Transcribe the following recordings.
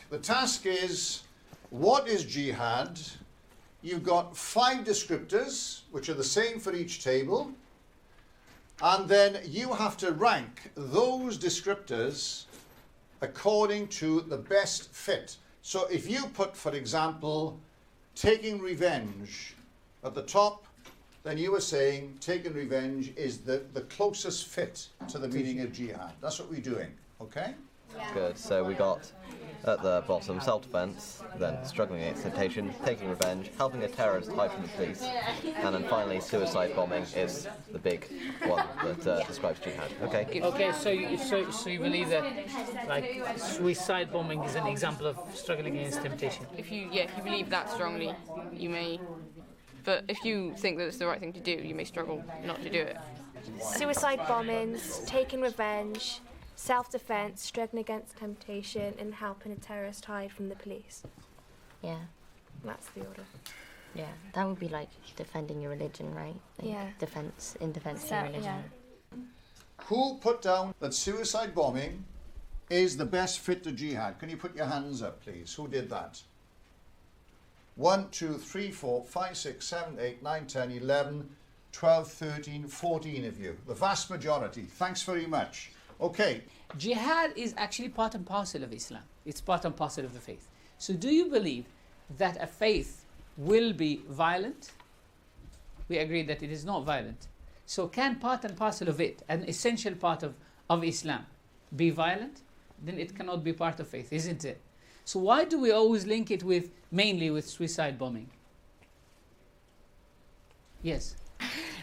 The task is, what is jihad? You've got 5 descriptors, which are the same for each table. And then you have to rank those descriptors according to the best fit. So if you put, for example, taking revenge at the top, then you were saying taking revenge is the closest fit to the meaning of jihad. That's what we're doing, okay? Yeah. Good. So we got at the bottom self-defense, then struggling against temptation, taking revenge, helping a terrorist hide from the police, and then finally suicide bombing is the big one that describes jihad. Okay. Okay. So you believe that like suicide bombing is an example of struggling against temptation? If you believe that strongly, you may. But if you think that it's the right thing to do, you may struggle not to do it. Suicide bombings, taking revenge, self-defense, struggling against temptation, and helping a terrorist hide from the police. Yeah. That's the order. Yeah, that would be like defending your religion, right? Like yeah. Defense of your religion. Yeah. Who put down that suicide bombing is the best fit to jihad? Can you put your hands up, please? Who did that? 1, 2, 3, 4, 5, 6, 7, 8, 9, 10, 11, 12, 13, 14 of you. The vast majority. Thanks very much. Okay. Jihad is actually part and parcel of Islam. It's part and parcel of the faith. So do you believe that a faith will be violent? We agree that it is not violent. So can part and parcel of it, an essential part of Islam, be violent? Then it cannot be part of faith, isn't it? So why do we always link it mainly with suicide bombing? Yes.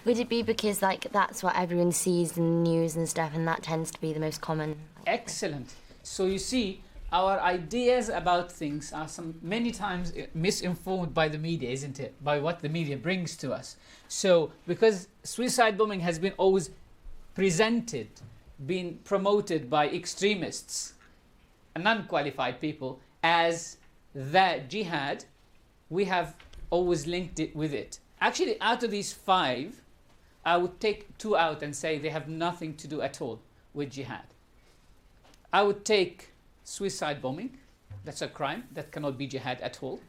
Would it be because like that's what everyone sees in the news and stuff, and that tends to be the most common? Excellent. So you see, our ideas about things are many times misinformed by the media, isn't it? By what the media brings to us. So because suicide bombing has been always presented, been promoted by extremists and unqualified people as that jihad, we have always linked it with it. Actually, out of these 5, I would take 2 out and say they have nothing to do at all with jihad. I would take suicide bombing, that's a crime, that cannot be jihad at all.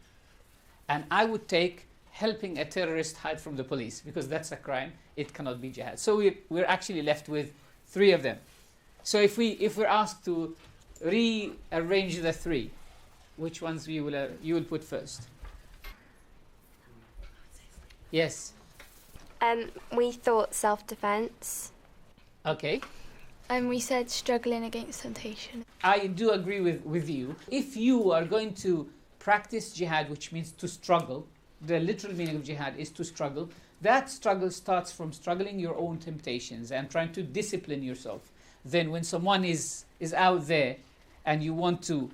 And I would take helping a terrorist hide from the police, because that's a crime, it cannot be jihad. So we're actually left with 3 of them. So if we're asked to rearrange the 3, which ones you will put first? Yes. We thought self-defense. Okay. And we said struggling against temptation. I do agree with you. If you are going to practice jihad, which means to struggle, the literal meaning of jihad is to struggle, that struggle starts from struggling your own temptations and trying to discipline yourself. Then when someone is out there and you want to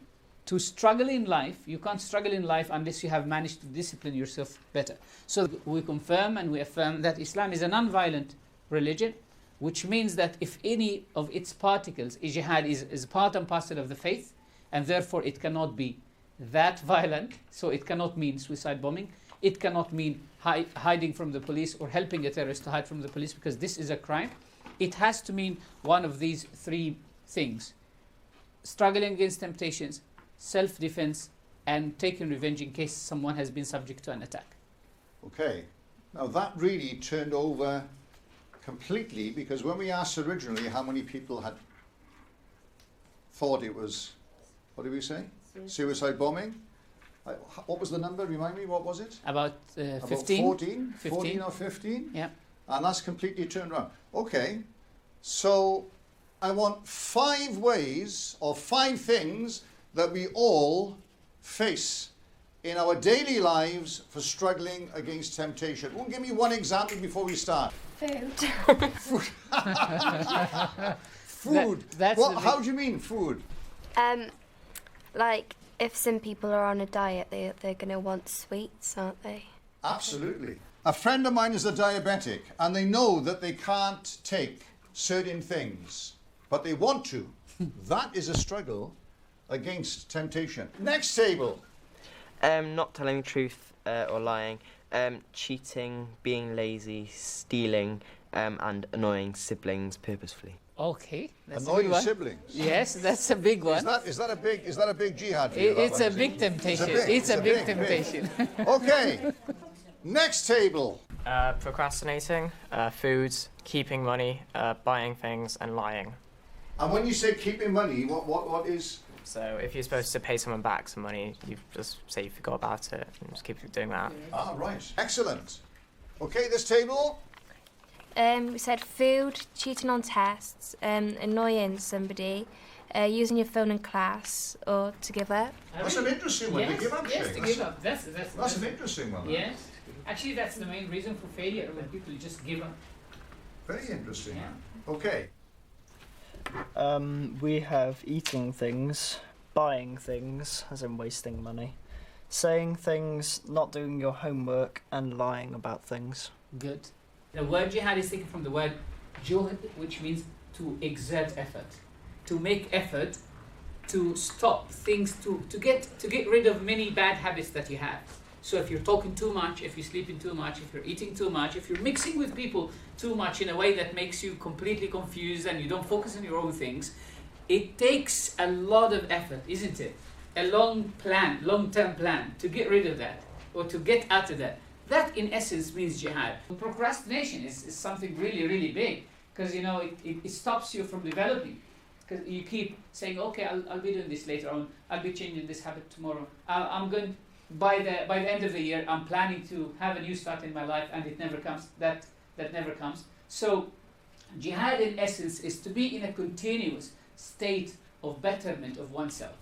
struggle in life, you can't struggle in life unless you have managed to discipline yourself better. So we confirm and we affirm that Islam is a non-violent religion, which means that if any of its particles, jihad is part and parcel of the faith, and therefore it cannot be that violent, so it cannot mean suicide bombing, it cannot mean hiding from the police or helping a terrorist to hide from the police, because this is a crime. It has to mean one of these 3 things: struggling against temptations, self-defense, and taking revenge in case someone has been subject to an attack. Okay. Now that really turned over completely, because when we asked originally how many people had thought it was, what did we say? Suicide bombing? What was the number? Remind me, what was it? About 15? About 14? 14 or 15? Yeah. And that's completely turned around. Okay, so I want 5 ways or 5 things that we all face in our daily lives for struggling against temptation. Well, give me one example before we start. Food. Food. How do you mean food? Like if some people are on a diet, they're going to want sweets, aren't they? Absolutely. A friend of mine is a diabetic, and they know that they can't take certain things, but they want to. That is a struggle against temptation. Next table. Not telling the truth or lying, cheating, being lazy, stealing, and annoying siblings purposefully. Okay, that's a Annoy big your one. siblings. Yes, that's a big one. Is that a big jihad for you? that It's one, a is it? big temptation. It's a big temptation. Okay. Next table. Procrastinating, food, keeping money, buying things, and lying. And when you say keeping money, what is? So if you're supposed to pay someone back some money, you just say you forgot about it and just keep doing that. Ah, right. Excellent. Okay, this table. We said food, cheating on tests, annoying somebody, using your phone in class, or to give up. That's an interesting one. Yes, to give up. yes, Shane. to give up. That's an interesting one. Yes. Actually, that's the main reason for failure, when people just give up. Very interesting. Yeah. Okay. We have eating things, buying things, as in wasting money, saying things, not doing your homework, and lying about things. Good. The word jihad is taken from the word juhd, which means to exert effort, to make effort, to stop things, to get rid of many bad habits that you have. So if you're talking too much, if you're sleeping too much, if you're eating too much, if you're mixing with people too much in a way that makes you completely confused and you don't focus on your own things, it takes a lot of effort, isn't it? A long-term plan to get rid of that or to get out of that. That in essence means jihad. Procrastination is something really, really big, because you know it stops you from developing. Because you keep saying, okay, I'll be doing this later on, I'll be changing this habit tomorrow. I'm going by the end of the year, I'm planning to have a new start in my life, and it never comes. That never comes. So jihad in essence is to be in a continuous state of betterment of oneself.